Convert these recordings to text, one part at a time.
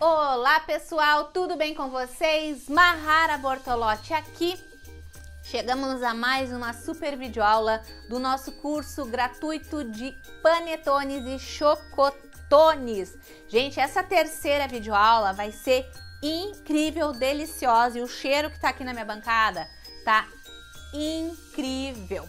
Olá pessoal, tudo bem com vocês? Mahara Bortolotti aqui. Chegamos a mais uma super videoaula do nosso curso gratuito de panetones e chocotones. Gente, essa terceira videoaula vai ser incrível, deliciosa, e o cheiro que tá aqui na minha bancada tá incrível.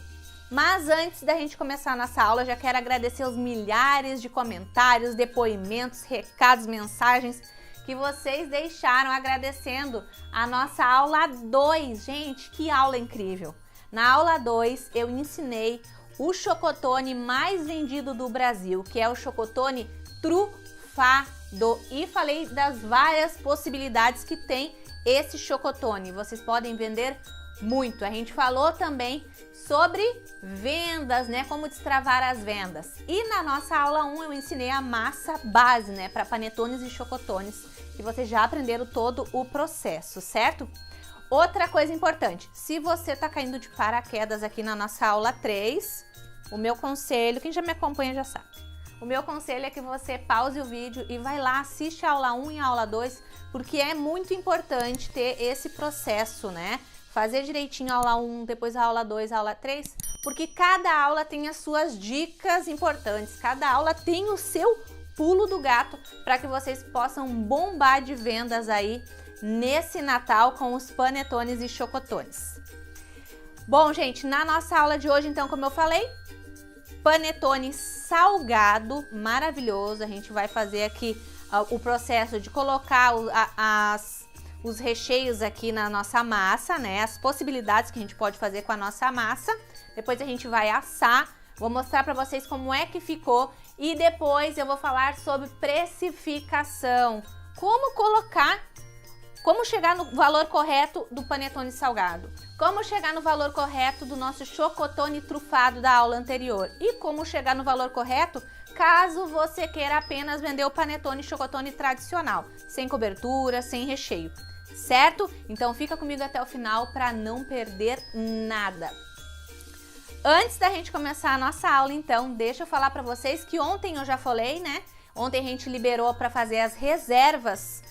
Mas antes da gente começar a nossa aula, já quero agradecer os milhares de comentários, depoimentos, recados, mensagens que vocês deixaram agradecendo a nossa aula 2. Gente, que aula incrível! Na aula 2 eu ensinei o chocotone mais vendido do Brasil, que é o chocotone trufado, e falei das várias possibilidades que tem esse chocotone. Vocês podem vender muito. A gente falou também sobre vendas, né? Como destravar as vendas. E na nossa aula 1 eu ensinei a massa base, né? Para panetones e chocotones, que vocês já aprenderam todo o processo, certo? Outra coisa importante, se você tá caindo de paraquedas aqui na nossa aula 3, o meu conselho, quem já me acompanha já sabe, o meu conselho é que você pause o vídeo e vai lá, assiste a aula 1 e a aula 2, porque é muito importante ter esse processo, né? Fazer direitinho a aula 1, depois a aula 2, a aula 3, porque cada aula tem as suas dicas importantes, cada aula tem o seu pulo do gato para que vocês possam bombar de vendas aí nesse Natal com os panetones e chocotones. Bom, gente, na nossa aula de hoje, então, como eu falei, panetone salgado, maravilhoso. A gente vai fazer aqui o processo de colocar os recheios aqui na nossa massa, né? As possibilidades que a gente pode fazer com a nossa massa. Depois a gente vai assar. Vou mostrar para vocês como é que ficou e depois eu vou falar sobre precificação. Como chegar no valor correto do panetone salgado. Como chegar no valor correto do nosso chocotone trufado da aula anterior. E como chegar no valor correto caso você queira apenas vender o panetone e chocotone tradicional, sem cobertura, sem recheio. Certo? Então fica comigo até o final para não perder nada. Antes da gente começar a nossa aula, então, deixa eu falar para vocês que ontem eu já falei, né? Ontem a gente liberou para fazer as reservas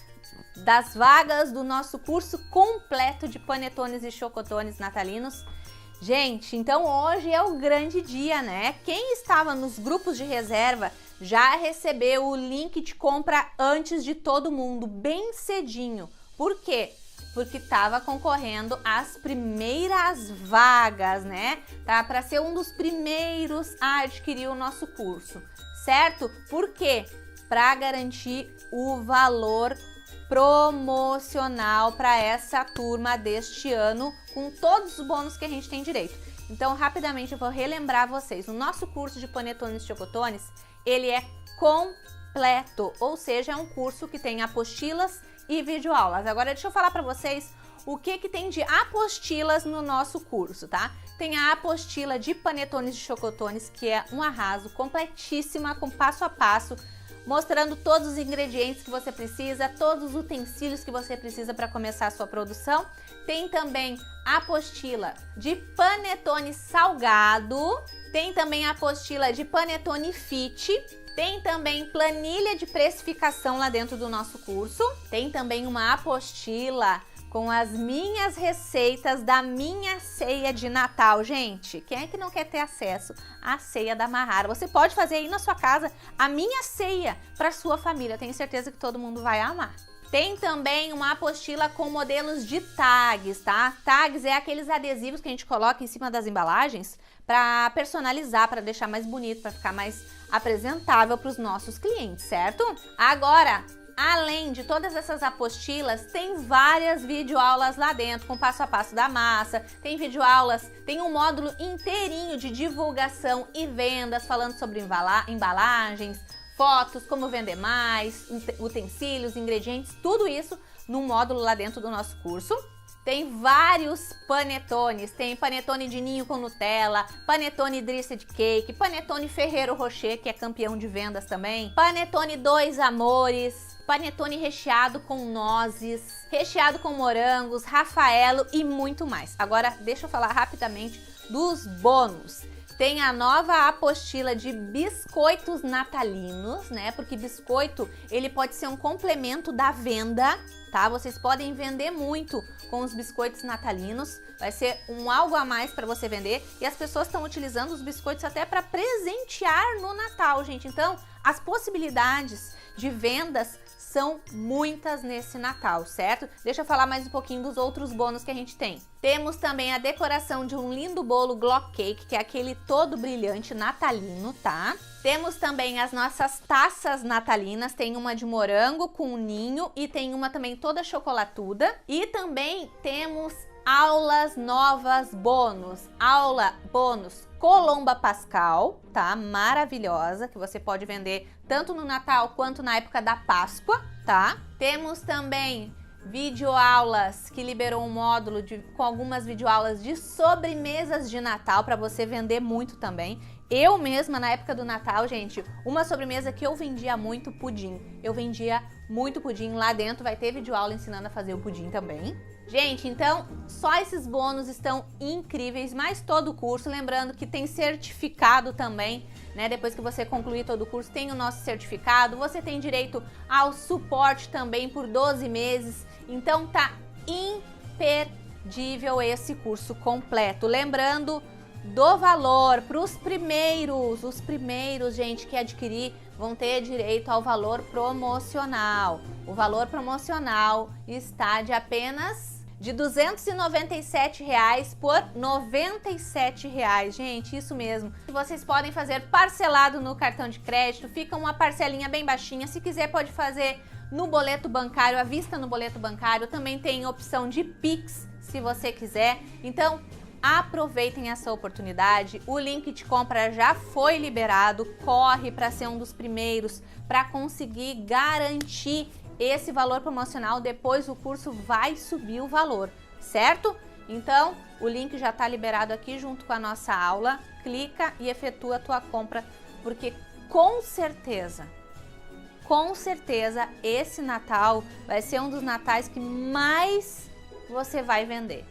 das vagas do nosso curso completo de panetones e chocotones natalinos. Gente, então hoje é o grande dia, né? Quem estava nos grupos de reserva já recebeu o link de compra antes de todo mundo, bem cedinho. Por quê? Porque estava concorrendo às primeiras vagas, né? Tá? Para ser um dos primeiros a adquirir o nosso curso, certo? Por quê? Para garantir o valor promocional para essa turma deste ano, com todos os bônus que a gente tem direito. Então, rapidamente eu vou relembrar vocês. O nosso curso de panetones e chocotones, ele é completo, ou seja, é um curso que tem apostilas e videoaulas. Agora, deixa eu falar para vocês o que tem de apostilas no nosso curso, tá? Tem a apostila de panetones e chocotones, que é um arraso, completíssima, com passo a passo, mostrando todos os ingredientes que você precisa, todos os utensílios que você precisa para começar a sua produção. Tem também a apostila de panetone salgado, tem também a apostila de panetone fit, tem também planilha de precificação lá dentro do nosso curso, tem também uma apostila com as minhas receitas da minha ceia de Natal. Gente, quem é que não quer ter acesso à ceia da Mahara? Você pode fazer aí na sua casa a minha ceia para sua família. Tenho certeza que todo mundo vai amar. Tem também uma apostila com modelos de tags, tá? Tags é aqueles adesivos que a gente coloca em cima das embalagens para personalizar, para deixar mais bonito, para ficar mais apresentável para os nossos clientes, certo? Agora, além de todas essas apostilas, tem várias videoaulas lá dentro, com passo a passo da massa, tem videoaulas, tem um módulo inteirinho de divulgação e vendas, falando sobre embalagens, fotos, como vender mais, utensílios, ingredientes, tudo isso num módulo lá dentro do nosso curso. Tem vários panetones, tem panetone de ninho com Nutella, panetone dressed cake, panetone Ferrero Rocher, que é campeão de vendas também, panetone dois amores, panetone recheado com nozes, recheado com morangos, Rafaelo e muito mais. Agora, deixa eu falar rapidamente dos bônus. Tem a nova apostila de biscoitos natalinos, né? Porque biscoito, ele pode ser um complemento da venda, tá? Vocês podem vender muito com os biscoitos natalinos. Vai ser algo a mais para você vender. E as pessoas estão utilizando os biscoitos até para presentear no Natal, gente. Então, as possibilidades de vendas são muitas nesse Natal, certo? Deixa eu falar mais um pouquinho dos outros bônus que a gente tem. Temos também a decoração de um lindo bolo Glock Cake, que é aquele todo brilhante natalino, tá? Temos também as nossas taças natalinas, tem uma de morango com ninho e tem uma também toda chocolatuda. E também temos aulas novas bônus, aula bônus Colomba Pascal, tá? Maravilhosa, que você pode vender tanto no Natal quanto na época da Páscoa, tá? Temos também videoaulas, que liberou um módulo com algumas videoaulas de sobremesas de Natal para você vender muito também. Eu mesma, na época do Natal, gente, uma sobremesa que eu vendia muito, pudim. Eu vendia muito pudim. Lá dentro vai ter videoaula ensinando a fazer o pudim também. Gente, então, só esses bônus estão incríveis, mais todo o curso. Lembrando que tem certificado também, né? Depois que você concluir todo o curso, tem o nosso certificado. Você tem direito ao suporte também por 12 meses. Então, tá imperdível esse curso completo. Lembrando do valor para os primeiros, gente, que adquirir vão ter direito ao valor promocional. O valor promocional está de apenas de R$ 297 por R$ 97, gente, isso mesmo. Vocês podem fazer parcelado no cartão de crédito, fica uma parcelinha bem baixinha. Se quiser pode fazer no boleto bancário, à vista no boleto bancário. Também tem opção de Pix, se você quiser. Então, aproveitem essa oportunidade, o link de compra já foi liberado, corre para ser um dos primeiros para conseguir garantir esse valor promocional. Depois o curso vai subir o valor, certo? Então, o link já está liberado aqui junto com a nossa aula, clica e efetua a tua compra, porque com certeza, esse Natal vai ser um dos natais que mais você vai vender.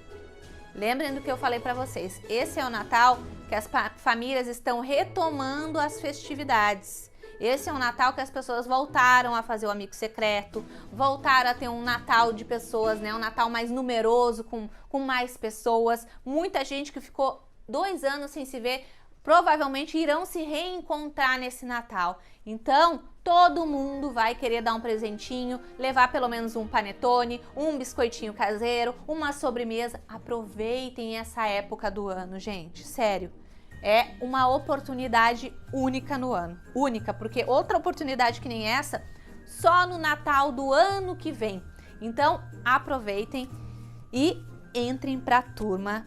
Lembrem do que eu falei para vocês, esse é o Natal que as famílias estão retomando as festividades. Esse é um Natal que as pessoas voltaram a fazer o amigo secreto, voltaram a ter um Natal de pessoas, né? Um Natal mais numeroso, com mais pessoas. Muita gente que ficou 2 anos sem se ver, provavelmente irão se reencontrar nesse Natal. Então, todo mundo vai querer dar um presentinho, levar pelo menos um panetone, um biscoitinho caseiro, uma sobremesa. Aproveitem essa época do ano, gente, sério. É uma oportunidade única no ano. Única, porque outra oportunidade que nem essa, só no Natal do ano que vem. Então, aproveitem e entrem para a turma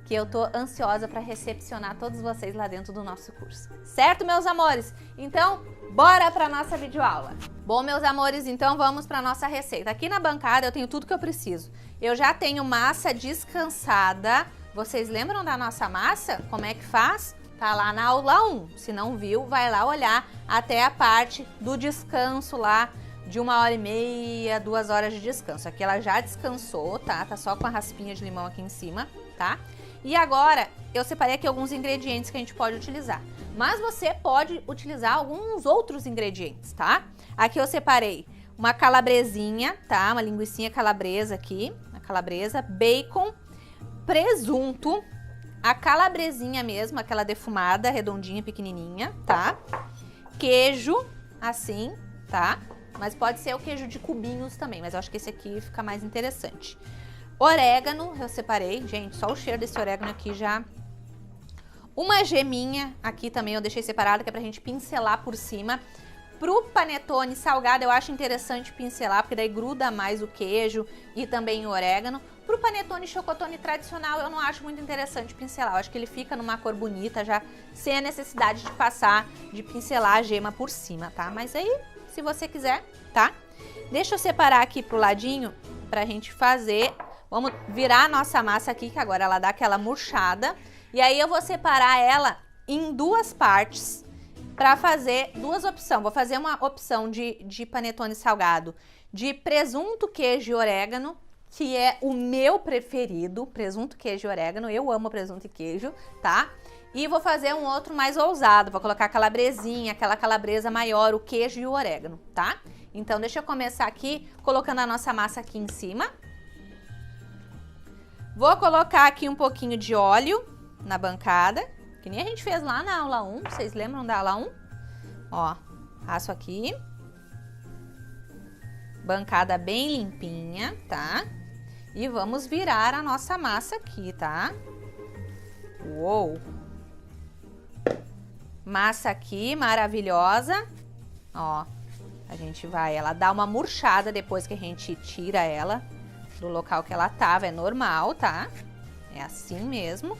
que eu tô ansiosa para recepcionar todos vocês lá dentro do nosso curso. Certo, meus amores? Então, bora para nossa videoaula. Bom, meus amores, então vamos para nossa receita. Aqui na bancada eu tenho tudo que eu preciso. Eu já tenho massa descansada. Vocês lembram da nossa massa? Como é que faz? Tá lá na aula 1. Se não viu, vai lá olhar até a parte do descanso lá de 1h30, 2 horas de descanso. Aqui ela já descansou, tá? Tá só com a raspinha de limão aqui em cima, tá? E agora eu separei aqui alguns ingredientes que a gente pode utilizar. Mas você pode utilizar alguns outros ingredientes, tá? Aqui eu separei uma calabresinha, tá? Uma linguicinha calabresa aqui, uma calabresa, bacon, presunto, a calabresinha mesmo, aquela defumada, redondinha, pequenininha, tá? Queijo, assim, tá? Mas pode ser o queijo de cubinhos também, mas eu acho que esse aqui fica mais interessante. Orégano, eu separei, gente, só o cheiro desse orégano aqui já. Uma geminha, aqui também eu deixei separada, que é pra gente pincelar por cima. Pro panetone salgado, eu acho interessante pincelar, porque daí gruda mais o queijo e também o orégano. Pro panetone chocotone tradicional, eu não acho muito interessante pincelar. Eu acho que ele fica numa cor bonita, já sem a necessidade de passar, de pincelar a gema por cima, tá? Mas aí, se você quiser, tá? Deixa eu separar aqui pro ladinho pra gente fazer. Vamos virar a nossa massa aqui, que agora ela dá aquela murchada. E aí eu vou separar ela em duas partes para fazer duas opções. Vou fazer uma opção de panetone salgado de presunto, queijo e orégano, que é o meu preferido, presunto, queijo e orégano. Eu amo presunto e queijo, tá? E vou fazer um outro mais ousado, vou colocar a calabresinha, aquela calabresa maior, o queijo e o orégano, tá? Então deixa eu começar aqui colocando a nossa massa aqui em cima. Vou colocar aqui um pouquinho de óleo na bancada, que nem a gente fez lá na aula 1, vocês lembram da aula 1? Ó, passo aqui. Bancada bem limpinha, tá? E vamos virar a nossa massa aqui, tá? Uou! Massa aqui, maravilhosa. Ó, a gente vai, ela dá uma murchada depois que a gente tira ela do local que ela tava, é normal, tá? É assim mesmo.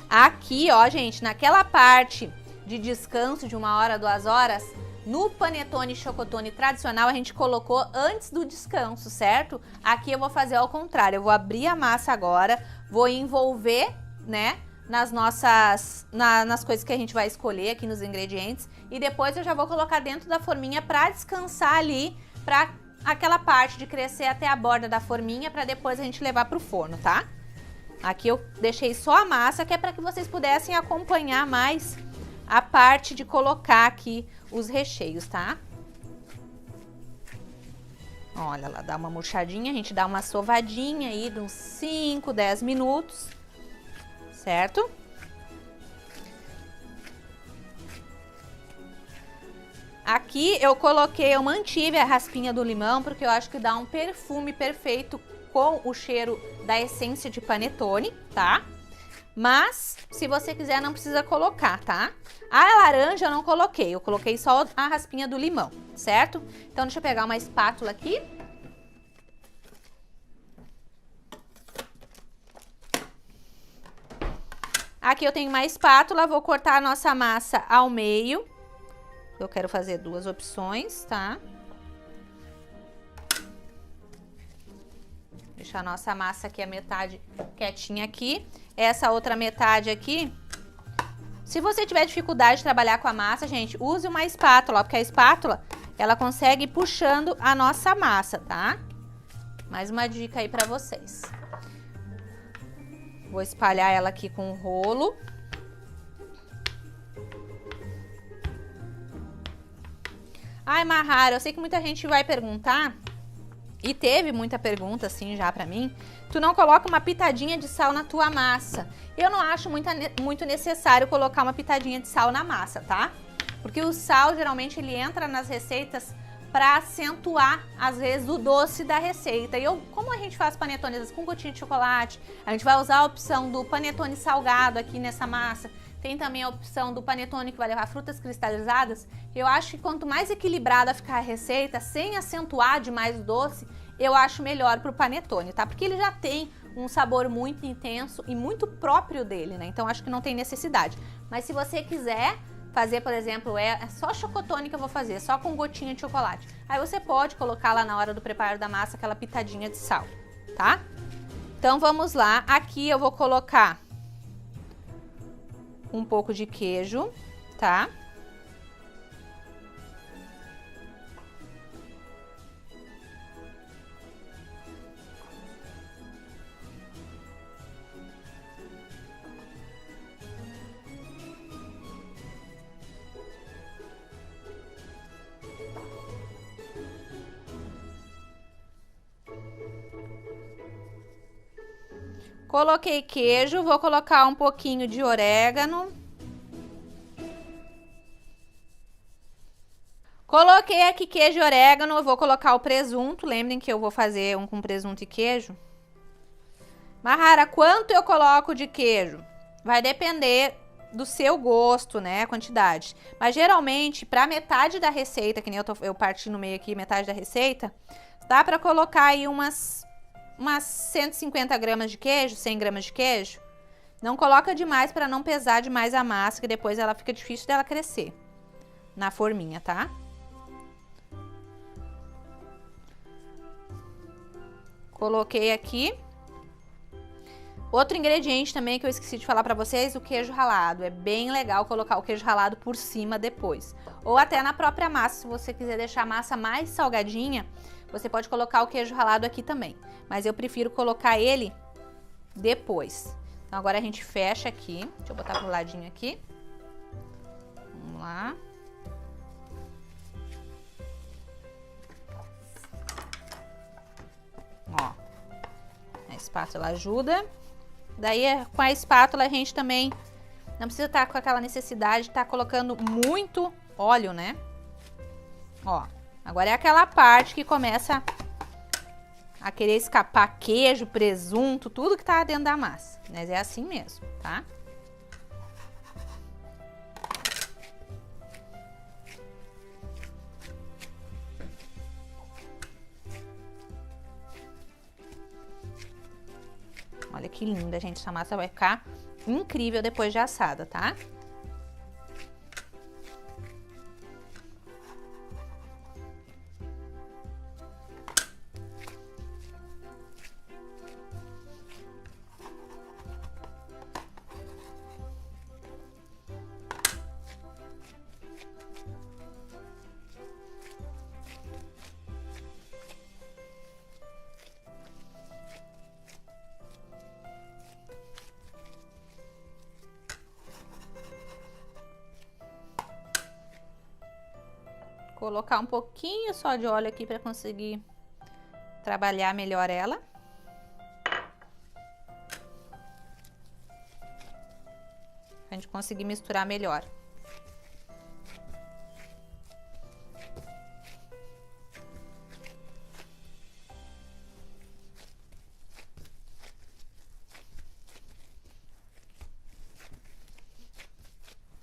Aqui, ó, gente, naquela parte de descanso de 1 hora, 2 horas, no panetone chocotone tradicional, a gente colocou antes do descanso, certo? Aqui eu vou fazer ao contrário, eu vou abrir a massa agora, vou envolver, né, nas coisas que a gente vai escolher aqui nos ingredientes, e depois eu já vou colocar dentro da forminha para descansar ali, para aquela parte de crescer até a borda da forminha, para depois a gente levar pro forno, tá? Aqui eu deixei só a massa, que é para que vocês pudessem acompanhar mais a parte de colocar aqui os recheios, tá? Olha, ela dá uma murchadinha, a gente dá uma sovadinha aí de uns 5, 10 minutos, certo? Aqui eu mantive a raspinha do limão, porque eu acho que dá um perfume perfeito com o cheiro da essência de panetone, tá? Mas, se você quiser, não precisa colocar, tá? A laranja eu não coloquei, eu coloquei só a raspinha do limão, certo? Então, deixa eu pegar uma espátula aqui. Aqui eu tenho uma espátula, vou cortar a nossa massa ao meio. Eu quero fazer duas opções, tá? Deixar a nossa massa aqui, a metade quietinha aqui. Essa outra metade aqui, se você tiver dificuldade de trabalhar com a massa, gente, use uma espátula, porque a espátula, ela consegue ir puxando a nossa massa, tá? Mais uma dica aí pra vocês. Vou espalhar ela aqui com o rolo. Ai, Mahara, eu sei que muita gente vai perguntar, e teve muita pergunta assim já pra mim, tu não coloca uma pitadinha de sal na tua massa. Eu não acho muito necessário colocar uma pitadinha de sal na massa, tá? Porque o sal, geralmente, ele entra nas receitas pra acentuar, às vezes, o doce da receita. E como a gente faz panetones com gotinha de chocolate, a gente vai usar a opção do panetone salgado aqui nessa massa. Tem também a opção do panetone que vai levar frutas cristalizadas. Eu acho que quanto mais equilibrada ficar a receita, sem acentuar demais o doce, eu acho melhor pro panetone, tá? Porque ele já tem um sabor muito intenso e muito próprio dele, né? Então acho que não tem necessidade. Mas se você quiser fazer, por exemplo, é só chocotone que eu vou fazer, só com gotinha de chocolate. Aí você pode colocar lá na hora do preparo da massa aquela pitadinha de sal, tá? Então vamos lá, aqui eu vou colocar um pouco de queijo, tá? Coloquei queijo, vou colocar um pouquinho de orégano. Coloquei aqui queijo e orégano, eu vou colocar o presunto. Lembrem que eu vou fazer um com presunto e queijo. Mahara, quanto eu coloco de queijo? Vai depender do seu gosto, né, a quantidade. Mas geralmente, para metade da receita, que nem eu parti no meio aqui, metade da receita, dá para colocar aí umas 150 gramas de queijo, 100 gramas de queijo. Não coloca demais para não pesar demais a massa, que depois ela fica difícil dela crescer na forminha, tá? Coloquei aqui. Outro ingrediente também que eu esqueci de falar para vocês, o queijo ralado. É bem legal colocar o queijo ralado por cima depois. Ou até na própria massa, se você quiser deixar a massa mais salgadinha, você pode colocar o queijo ralado aqui também. Mas eu prefiro colocar ele depois. Então agora a gente fecha aqui. Deixa eu botar pro ladinho aqui. Vamos lá. Ó. A espátula ajuda. Daí com a espátula a gente também não precisa estar com aquela necessidade de estar colocando muito óleo, né? Ó. Agora é aquela parte que começa a querer escapar queijo, presunto, tudo que tá dentro da massa. Mas é assim mesmo, tá? Olha que linda, gente. Essa massa vai ficar incrível depois de assada, tá? Colocar um pouquinho só de óleo aqui para conseguir trabalhar melhor ela. Pra gente conseguir misturar melhor.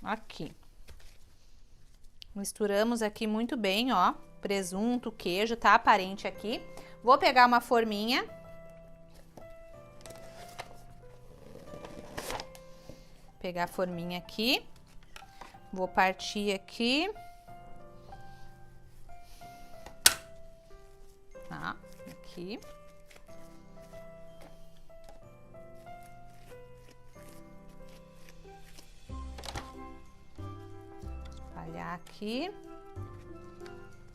Aqui. Misturamos aqui muito bem, ó, presunto, queijo, tá aparente aqui. Vou pegar uma forminha. Pegar a forminha aqui. Vou partir aqui. Tá, aqui. Aqui,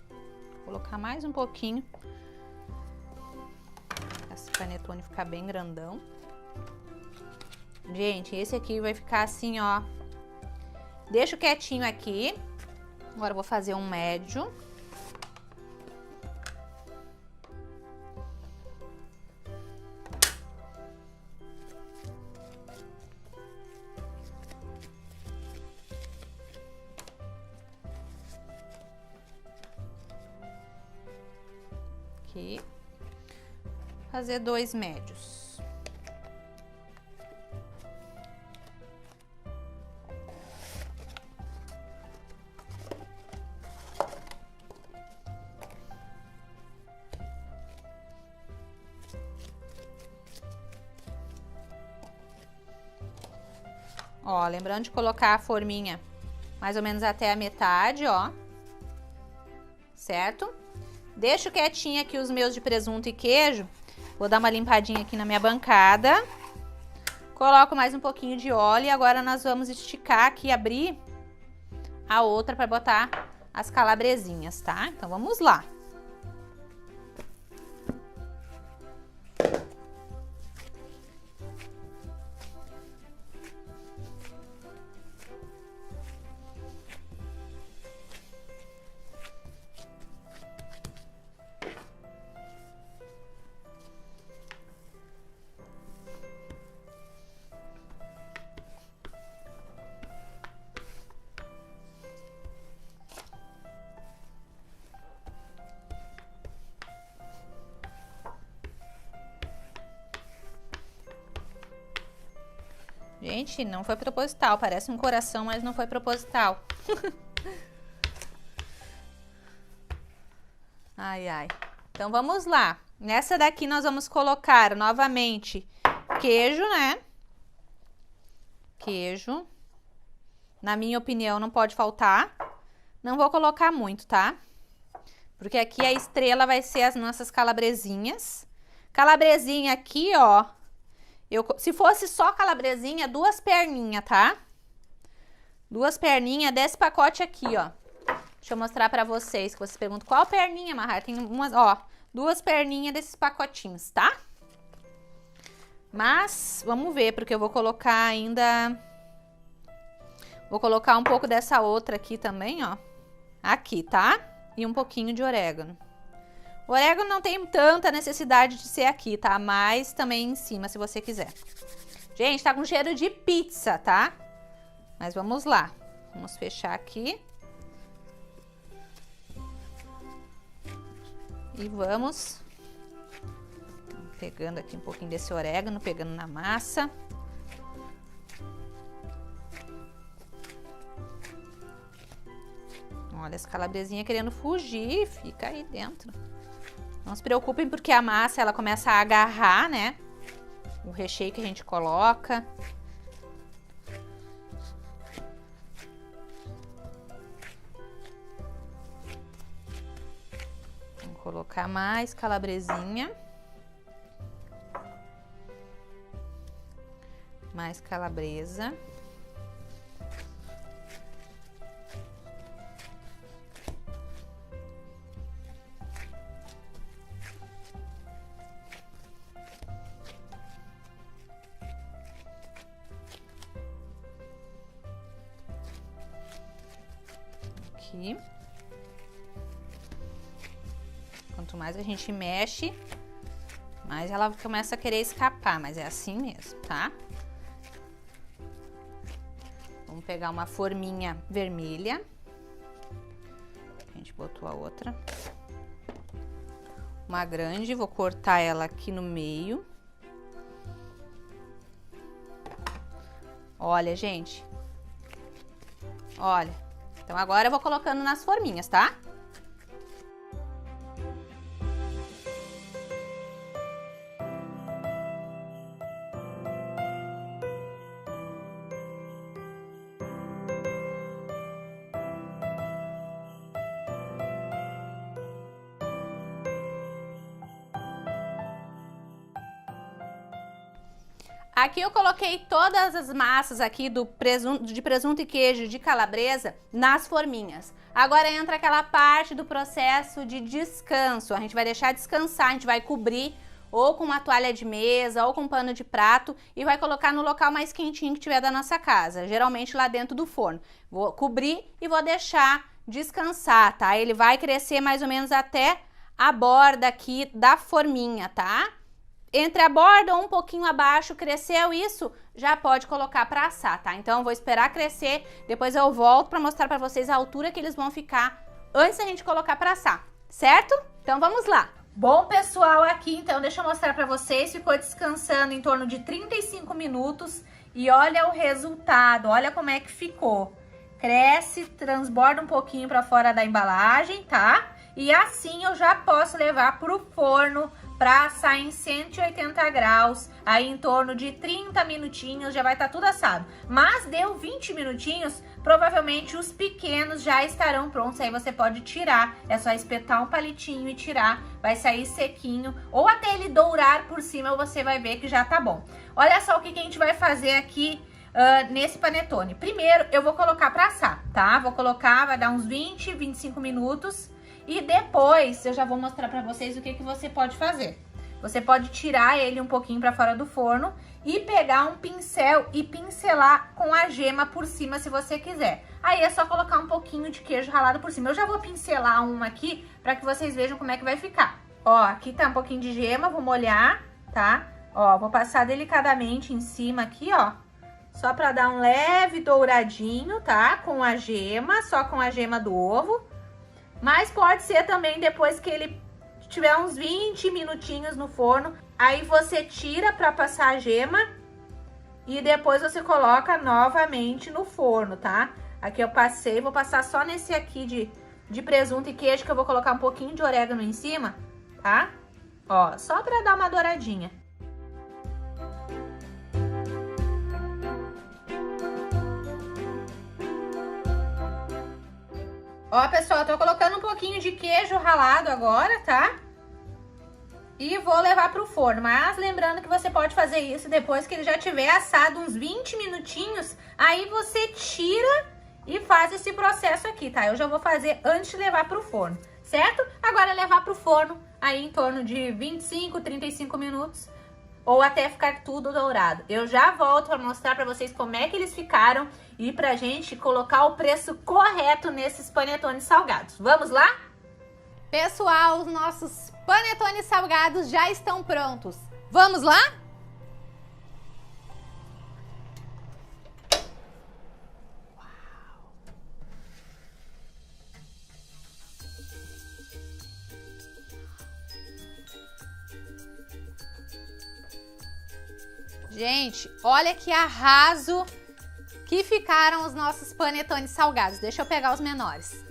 vou colocar mais um pouquinho, esse panetone ficar bem grandão. Gente, esse aqui vai ficar assim, ó, deixo quietinho aqui. Agora eu vou fazer um médio. Aqui, fazer 2 médios. Ó, lembrando de colocar a forminha mais ou menos até a metade, ó. Certo? Deixo quietinho aqui os meus de presunto e queijo. Vou dar uma limpadinha aqui na minha bancada. Coloco mais um pouquinho de óleo e agora nós vamos esticar aqui, abrir a outra para botar as calabresinhas, tá? Então vamos lá. Gente, não foi proposital, parece um coração, mas não foi proposital. Ai, ai. Então, vamos lá. Nessa daqui, nós vamos colocar novamente queijo, né? Queijo. Na minha opinião, não pode faltar. Não vou colocar muito, tá? Porque aqui a estrela vai ser as nossas calabresinhas. Calabresinha aqui, ó. Se fosse só calabresinha, 2 perninhas, tá? 2 perninhas desse pacote aqui, ó. Deixa eu mostrar pra vocês, que vocês perguntam qual perninha, Mahara? Tem umas, ó, 2 perninhas desses pacotinhos, tá? Mas, vamos ver, porque eu vou colocar ainda... Vou colocar um pouco dessa outra aqui também, ó. Aqui, tá? E um pouquinho de orégano. O orégano não tem tanta necessidade de ser aqui, tá? Mas também em cima, se você quiser. Gente, tá com cheiro de pizza, tá? Mas vamos lá. Vamos fechar aqui. E vamos pegando aqui um pouquinho desse orégano, pegando na massa. Olha, as calabresinhas querendo fugir, fica aí dentro. Não se preocupem porque a massa, ela começa a agarrar, né? O recheio que a gente coloca. Vamos colocar mais calabresinha. Mais calabresa. Aqui. Quanto mais a gente mexe, mais ela começa a querer escapar, mas é assim mesmo, tá? Vamos pegar uma forminha vermelha. A gente botou a outra. Uma grande, vou cortar ela aqui no meio. Olha, gente. Olha. Então, agora eu vou colocando nas forminhas, tá? Aqui eu coloquei todas as massas aqui de presunto e queijo de calabresa nas forminhas. Agora entra aquela parte do processo de descanso. A gente vai deixar descansar, a gente vai cobrir ou com uma toalha de mesa ou com um pano de prato e vai colocar no local mais quentinho que tiver da nossa casa, geralmente lá dentro do forno. Vou cobrir e vou deixar descansar, tá? Ele vai crescer mais ou menos até a borda aqui da forminha, tá? Entre a borda ou um pouquinho abaixo, cresceu isso, já pode colocar para assar, tá? Então, eu vou esperar crescer, depois eu volto para mostrar para vocês a altura que eles vão ficar antes da gente colocar para assar, certo? Então, vamos lá. Bom, pessoal, aqui, então, deixa eu mostrar para vocês, ficou descansando em torno de 35 minutos e olha o resultado, olha como é que ficou. Cresce, transborda um pouquinho para fora da embalagem, tá? E assim eu já posso levar pro forno para assar em 180 graus, aí em torno de 30 minutinhos já vai estar tudo assado. Mas deu 20 minutinhos, provavelmente os pequenos já estarão prontos, aí você pode tirar, é só espetar um palitinho e tirar, vai sair sequinho, ou até ele dourar por cima, você vai ver que já tá bom. Olha só o que a gente vai fazer aqui nesse panetone. Primeiro eu vou colocar para assar, tá? Vou colocar, vai dar uns 20, 25 minutos. E depois eu já vou mostrar pra vocês o que você pode fazer. Você pode tirar ele um pouquinho pra fora do forno e pegar um pincel e pincelar com a gema por cima se você quiser. Aí é só colocar um pouquinho de queijo ralado por cima. Eu já vou pincelar uma aqui pra que vocês vejam como é que vai ficar. Ó, aqui tá um pouquinho de gema, vou molhar, tá? Ó, vou passar delicadamente em cima aqui, ó. Só pra dar um leve douradinho, tá? Com a gema, só com a gema do ovo. Mas pode ser também depois que ele tiver uns 20 minutinhos no forno. Aí você tira para passar a gema e depois você coloca novamente no forno, tá? Aqui eu passei, vou passar só nesse aqui de presunto e queijo, que eu vou colocar um pouquinho de orégano em cima, tá? Ó, só para dar uma douradinha. Ó, pessoal, tô colocando um pouquinho de queijo ralado agora, tá? E vou levar pro forno. Mas lembrando que você pode fazer isso depois que ele já tiver assado uns 20 minutinhos. Aí você tira e faz esse processo aqui, tá? Eu já vou fazer antes de levar pro forno, certo? Agora levar pro forno aí em torno de 25, 35 minutos. Ou até ficar tudo dourado. Eu já volto para mostrar para vocês como é que eles ficaram e pra gente colocar o preço correto nesses panetones salgados. Vamos lá? Pessoal, os nossos panetones salgados já estão prontos. Vamos lá? Gente, olha que arraso que ficaram os nossos panetones salgados. Deixa eu pegar os menores.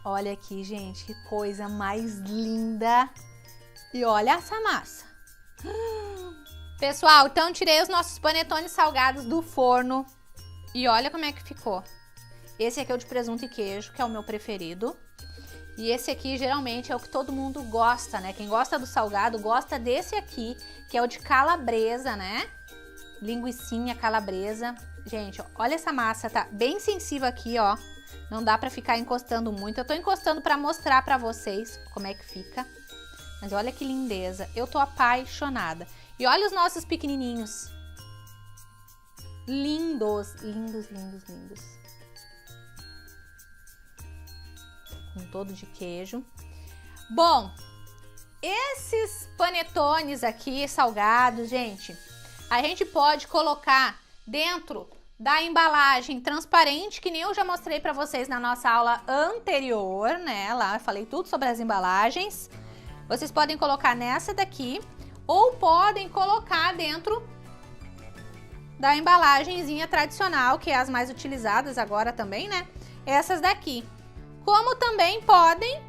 Olha aqui, gente, que coisa mais linda. E olha essa massa. Pessoal, então tirei os nossos panetones salgados do forno. E olha como é que ficou. Esse aqui é o de presunto e queijo, que é o meu preferido. E esse aqui, geralmente, é o que todo mundo gosta, né? Quem gosta do salgado, gosta desse aqui, que é o de calabresa, né? Linguicinha calabresa. Gente, olha essa massa, tá bem sensível aqui, ó. Não dá pra ficar encostando muito. Eu tô encostando pra mostrar pra vocês como é que fica. Mas olha que lindeza. Eu tô apaixonada. E olha os nossos pequenininhos. Lindos, lindos, lindos, lindos. Com todo de queijo. Bom, esses panetones aqui salgados, gente, a gente pode colocar dentro da embalagem transparente, que nem eu já mostrei para vocês na nossa aula anterior, né? Lá eu falei tudo sobre as embalagens. Vocês podem colocar nessa daqui ou podem colocar dentro da embalagenzinha tradicional, que é as mais utilizadas agora também, né? Essas daqui. Como também podem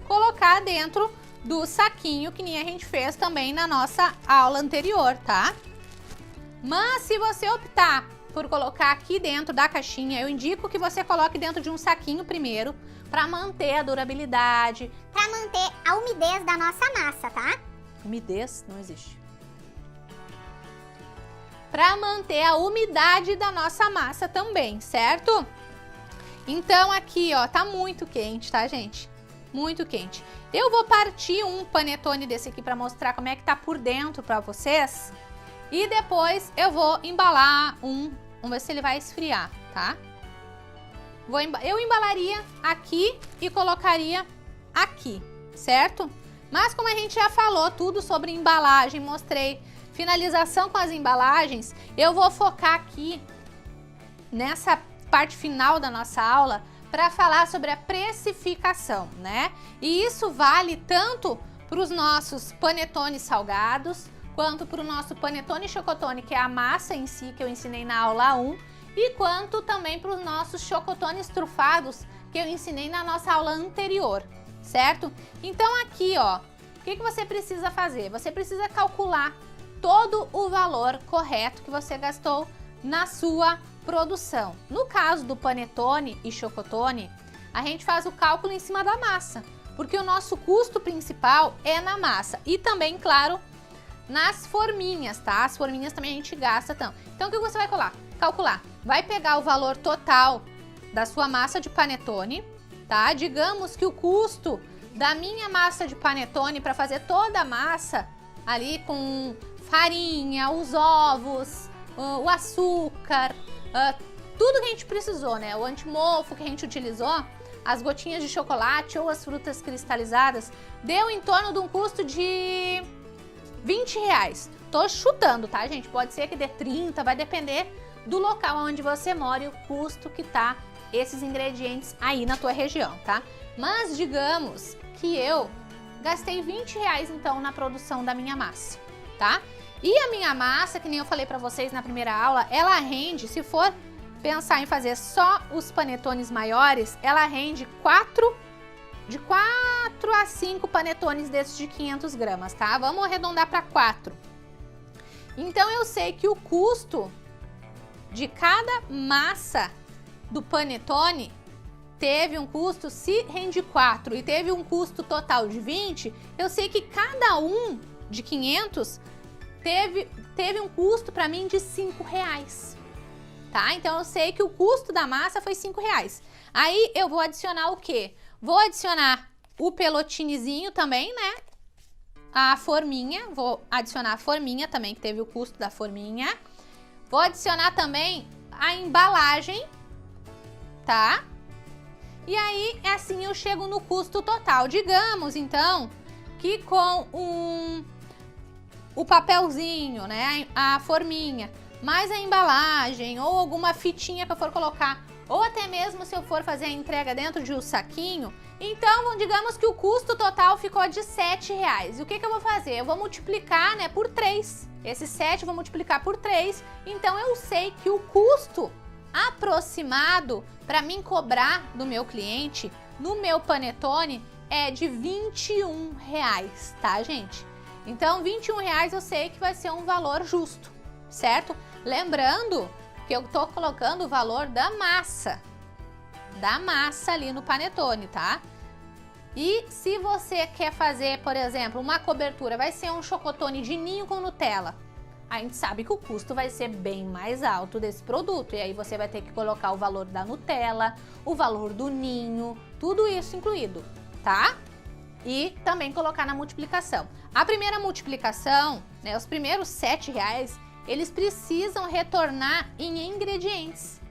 colocar dentro do saquinho, que nem a gente fez também na nossa aula anterior, tá? Mas se você optar por colocar aqui dentro da caixinha, eu indico que você coloque dentro de um saquinho primeiro, para manter a durabilidade. Para manter a umidez da nossa massa, tá? Umidez não existe. Para manter a umidade da nossa massa também, certo? Então aqui, ó, tá muito quente, tá, gente? Muito quente. Eu vou partir um panetone desse aqui para mostrar como é que tá por dentro para vocês. E depois eu vou embalar um. Vamos ver se ele vai esfriar, tá? Eu embalaria aqui e colocaria aqui, certo? Mas como a gente já falou tudo sobre embalagem, mostrei finalização com as embalagens, eu vou focar aqui nessa parte final da nossa aula para falar sobre a precificação, né? E isso vale tanto para os nossos panetones salgados, quanto para o nosso panetone chocotone, que é a massa em si que eu ensinei na aula 1, e quanto também para os nossos chocotones trufados que eu ensinei na nossa aula anterior, certo? Então aqui, ó, o que você precisa fazer? Você precisa calcular todo o valor correto que você gastou na sua produção. No caso do panetone e chocotone, a gente faz o cálculo em cima da massa, porque o nosso custo principal é na massa e também, claro, nas forminhas, tá? As forminhas também a gente gasta. Então o que você vai calcular? Vai pegar o valor total da sua massa de panetone, tá? Digamos que o custo da minha massa de panetone para fazer toda a massa ali com farinha, os ovos, o açúcar, tudo que a gente precisou, né? O antimofo que a gente utilizou, as gotinhas de chocolate ou as frutas cristalizadas, deu em torno de um custo de R$20. Tô chutando, tá, gente? Pode ser que dê 30, vai depender do local onde você mora e o custo que tá esses ingredientes aí na tua região, tá? Mas digamos que eu gastei R$20 então na produção da minha massa, tá? E a minha massa, que nem eu falei pra vocês na primeira aula, ela rende, se for pensar em fazer só os panetones maiores, ela rende de 4 a 5 panetones desses de 500 gramas, tá? Vamos arredondar para 4. Então eu sei que o custo de cada massa do panetone teve um custo, se rende 4 e teve um custo total de 20, eu sei que cada um de 500 teve um custo para mim de R$5, tá? Então eu sei que o custo da massa foi R$5. Aí eu vou adicionar o quê? Vou adicionar o pelotinezinho também, né? A forminha, vou adicionar a forminha também, que teve o custo da forminha. Vou adicionar também a embalagem, tá? E aí, assim eu chego no custo total. Digamos, então, que com o papelzinho, né? A forminha, mais a embalagem ou alguma fitinha que eu for colocar, ou até mesmo se eu for fazer a entrega dentro de um saquinho, então digamos que o custo total ficou de R$7. E o que eu vou fazer? Eu vou multiplicar, né, por 3. Esse 7 eu vou multiplicar por 3, então eu sei que o custo aproximado para mim cobrar do meu cliente no meu panetone é de R$21, tá, gente? Então R$21 eu sei que vai ser um valor justo, certo? Lembrando que eu tô colocando o valor da massa ali no panetone, tá? E se você quer fazer, por exemplo, uma cobertura, vai ser um chocotone de ninho com Nutella, a gente sabe que o custo vai ser bem mais alto desse produto, e aí você vai ter que colocar o valor da Nutella, o valor do ninho, tudo isso incluído, tá? E também colocar na multiplicação. A primeira multiplicação, né, os primeiros R$7, eles precisam retornar em ingredientes,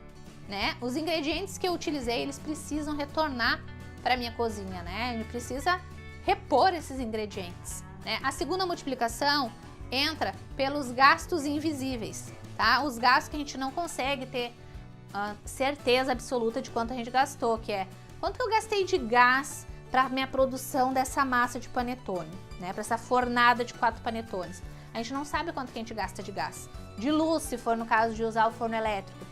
né? Os ingredientes que eu utilizei, eles precisam retornar para minha cozinha, né? A gente precisa repor esses ingredientes, né? A segunda multiplicação entra pelos gastos invisíveis, tá? Os gastos que a gente não consegue ter certeza absoluta de quanto a gente gastou, que é quanto que eu gastei de gás para minha produção dessa massa de panetone, né? Para essa fornada de 4 panetones. A gente não sabe quanto que a gente gasta de gás. De luz, se for no caso de usar o forno elétrico.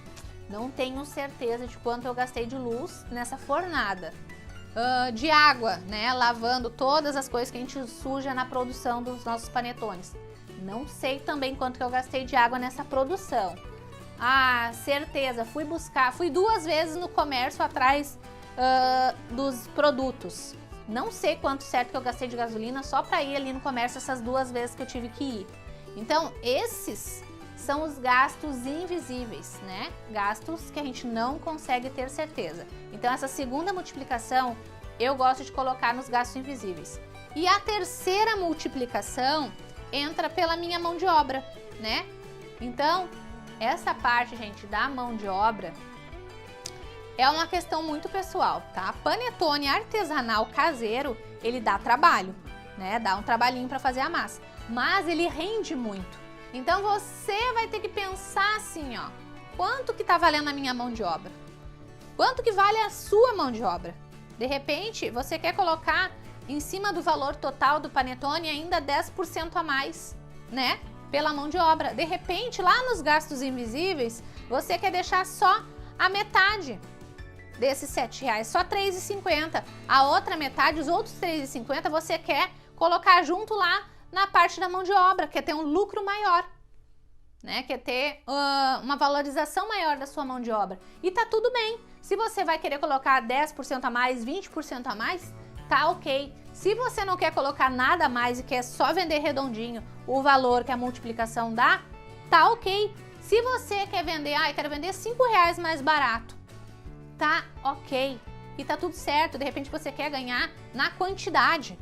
Não tenho certeza de quanto eu gastei de luz nessa fornada. De água, né? Lavando todas as coisas que a gente suja na produção dos nossos panetones. Não sei também quanto que eu gastei de água nessa produção. Ah, certeza, fui 2 vezes no comércio atrás dos produtos. Não sei quanto certo que eu gastei de gasolina só para ir ali no comércio essas 2 vezes que eu tive que ir. Então, esses são os gastos invisíveis, né? Gastos que a gente não consegue ter certeza. Então, essa segunda multiplicação eu gosto de colocar nos gastos invisíveis. E a terceira multiplicação entra pela minha mão de obra, né? Então, essa parte, gente, da mão de obra é uma questão muito pessoal, tá? Panetone artesanal caseiro, ele dá trabalho, né? Dá um trabalhinho para fazer a massa, mas ele rende muito. Então você vai ter que pensar assim, ó, quanto que tá valendo a minha mão de obra? Quanto que vale a sua mão de obra? De repente, você quer colocar em cima do valor total do panetone ainda 10% a mais, né? pela mão de obra. De repente, lá nos gastos invisíveis, você quer deixar só a metade desses R$7, só R$3,50. A outra metade, os outros R$3,50, você quer colocar junto lá na parte da mão de obra, quer ter um lucro maior, né? Quer ter uma valorização maior da sua mão de obra. E tá tudo bem. Se você vai querer colocar 10% a mais, 20% a mais, tá ok. Se você não quer colocar nada a mais e quer só vender redondinho o valor que a multiplicação dá, tá ok. Se você quer vender, eu quero vender R$5 mais barato, tá ok. E tá tudo certo, de repente você quer ganhar na quantidade.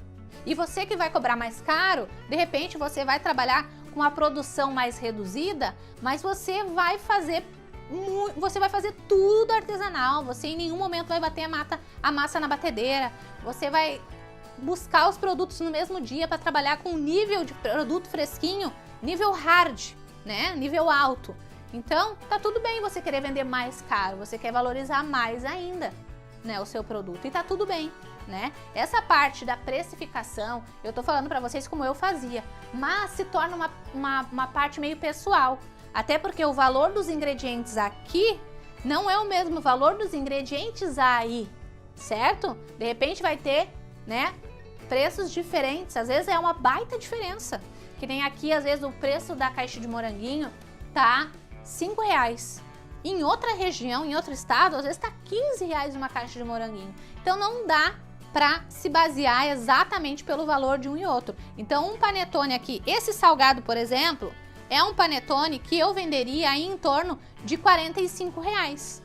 E você que vai cobrar mais caro, de repente você vai trabalhar com a produção mais reduzida, mas você vai fazer tudo artesanal, você em nenhum momento vai bater a massa na batedeira, você vai buscar os produtos no mesmo dia para trabalhar com nível de produto fresquinho, nível hard, né? Nível alto. Então, tá tudo bem você querer vender mais caro, você quer valorizar mais ainda, né, o seu produto, e tá tudo bem, né? Essa parte da precificação, eu tô falando para vocês como eu fazia, mas se torna uma parte meio pessoal, até porque o valor dos ingredientes aqui não é o mesmo valor dos ingredientes aí, certo? De repente vai ter, né, preços diferentes, às vezes é uma baita diferença, que nem aqui, às vezes o preço da caixa de moranguinho tá R$5. Em outra região, em outro estado, às vezes tá R$15 uma caixa de moranguinho. Então não dá para se basear exatamente pelo valor de um e outro. Então um panetone aqui, esse salgado, por exemplo, é um panetone que eu venderia aí em torno de R$45,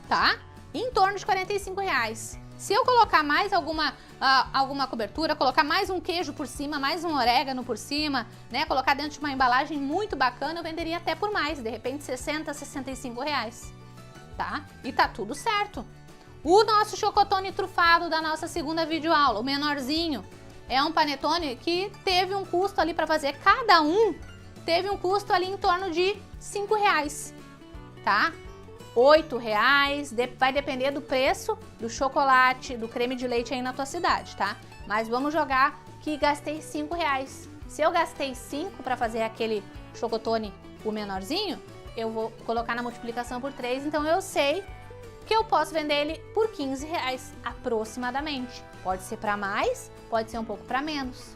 tá? Em torno de R$45. Se eu colocar mais alguma cobertura, colocar mais um queijo por cima, mais um orégano por cima, né? Colocar dentro de uma embalagem muito bacana, eu venderia até por mais, de repente R$60, R$65, tá? E tá tudo certo. O nosso chocotone trufado da nossa segunda videoaula, o menorzinho, é um panetone que teve um custo ali para fazer, cada um teve um custo ali em torno de R$5, tá? R$8, vai depender do preço do chocolate, do creme de leite aí na tua cidade, tá? Mas vamos jogar que gastei R$5. Se eu gastei 5 para fazer aquele chocotone, o menorzinho, eu vou colocar na multiplicação por 3, então eu sei que eu posso vender ele por R$15 aproximadamente. Pode ser para mais, pode ser um pouco para menos,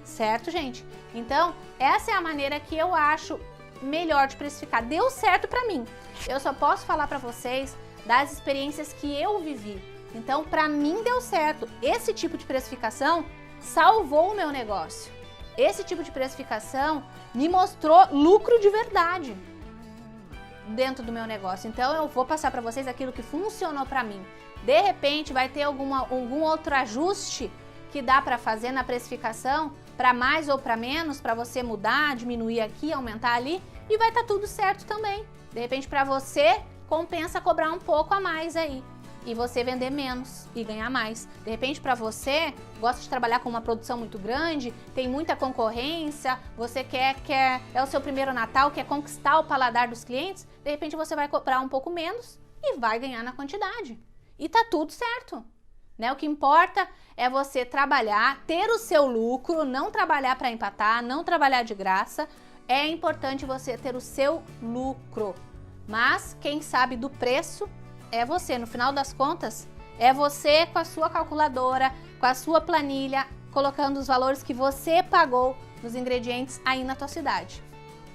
certo, gente? Então, essa é a maneira que eu acho melhor de precificar. Deu certo para mim. Eu só posso falar para vocês das experiências que eu vivi. Então, para mim deu certo. Esse tipo de precificação salvou o meu negócio. Esse tipo de precificação me mostrou lucro de verdade dentro do meu negócio. Então, eu vou passar para vocês aquilo que funcionou para mim. De repente, vai ter algum outro ajuste que dá para fazer na precificação, para mais ou para menos, para você mudar, diminuir aqui, aumentar ali, e vai estar tudo certo também. De repente, para você, compensa cobrar um pouco a mais aí e você vender menos e ganhar mais. De repente, para você, gosta de trabalhar com uma produção muito grande, tem muita concorrência, você é o seu primeiro Natal, quer conquistar o paladar dos clientes, de repente você vai cobrar um pouco menos e vai ganhar na quantidade. E tá tudo certo, né? O que importa é você trabalhar, ter o seu lucro, não trabalhar para empatar, não trabalhar de graça. É importante você ter o seu lucro, mas quem sabe do preço é você. No final das contas, é você com a sua calculadora, com a sua planilha, colocando os valores que você pagou nos ingredientes aí na tua cidade.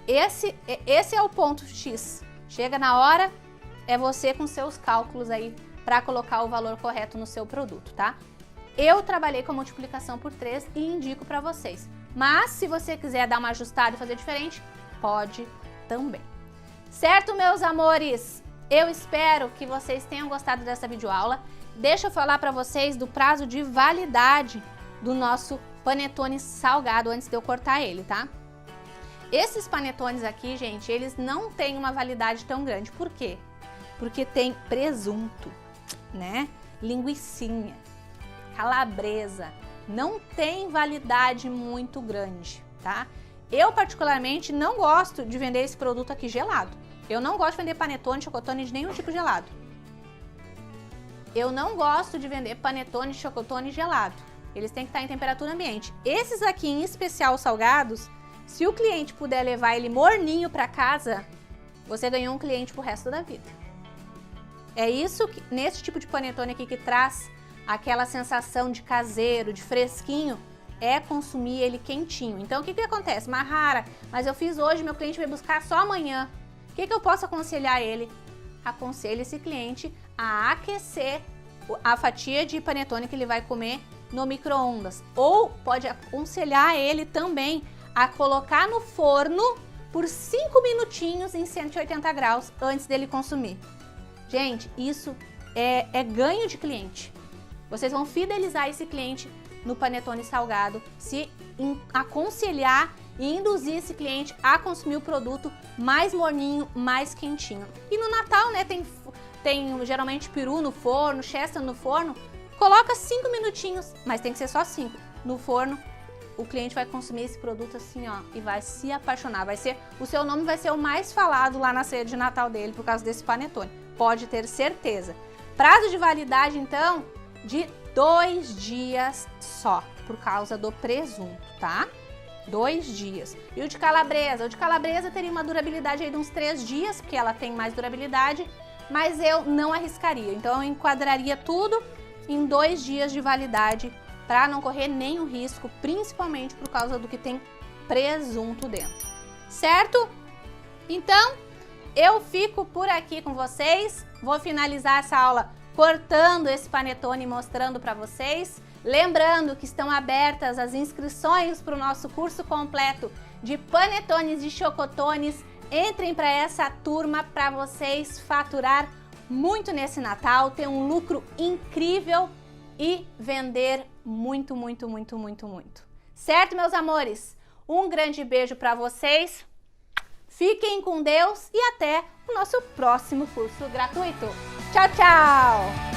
Esse é o ponto X. Chega na hora, é você com seus cálculos aí para colocar o valor correto no seu produto, tá? Eu trabalhei com multiplicação por 3 e indico para vocês. Mas se você quiser dar uma ajustada e fazer diferente, pode também. Certo, meus amores? Eu espero que vocês tenham gostado dessa videoaula. Deixa eu falar para vocês do prazo de validade do nosso panetone salgado antes de eu cortar ele, tá? Esses panetones aqui, gente, eles não têm uma validade tão grande. Por quê? Porque tem presunto, né? Linguicinha, calabresa. Não tem validade muito grande, tá? Eu, particularmente, não gosto de vender esse produto aqui gelado. Eu não gosto de vender panetone, chocotone de nenhum tipo gelado. Eu não gosto de vender panetone, chocotone gelado. Eles têm que estar em temperatura ambiente. Esses aqui, em especial salgados, Se o cliente puder levar ele morninho para casa, você ganhou um cliente pro resto da vida. É isso que, nesse tipo de panetone aqui que traz aquela sensação de caseiro, de fresquinho, é consumir ele quentinho. Então, o que acontece? Mahara, mas eu fiz hoje, meu cliente vai buscar só amanhã. O que eu posso aconselhar ele? Aconselho esse cliente a aquecer a fatia de panetone que ele vai comer no micro-ondas. Ou pode aconselhar ele também a colocar no forno por 5 minutinhos em 180 graus antes dele consumir. Gente, isso é ganho de cliente. Vocês vão fidelizar esse cliente no panetone salgado, se aconselhar e induzir esse cliente a consumir o produto mais morninho, mais quentinho. E no Natal, né, tem geralmente peru no forno, chester no forno, coloca 5 minutinhos, mas tem que ser só 5 no forno. O cliente vai consumir esse produto assim, ó, e vai se apaixonar. O seu nome vai ser o mais falado lá na ceia de Natal dele por causa desse panetone. Pode ter certeza. Prazo de validade, então, de 2 dias só, por causa do presunto, tá? 2 dias. E o de calabresa? O de calabresa teria uma durabilidade aí de uns 3 dias, porque ela tem mais durabilidade, mas eu não arriscaria. Então, eu enquadraria tudo em 2 dias de validade, para não correr nenhum risco, principalmente por causa do que tem presunto dentro, certo? Então, eu fico por aqui com vocês, vou finalizar essa aula cortando esse panetone e mostrando para vocês. Lembrando que estão abertas as inscrições para o nosso curso completo de panetones e chocotones. Entrem para essa turma para vocês faturar muito nesse Natal, ter um lucro incrível e vender muito, muito, muito, muito, muito. Certo, meus amores? Um grande beijo para vocês. Fiquem com Deus e até o nosso próximo curso gratuito. Tchau, tchau!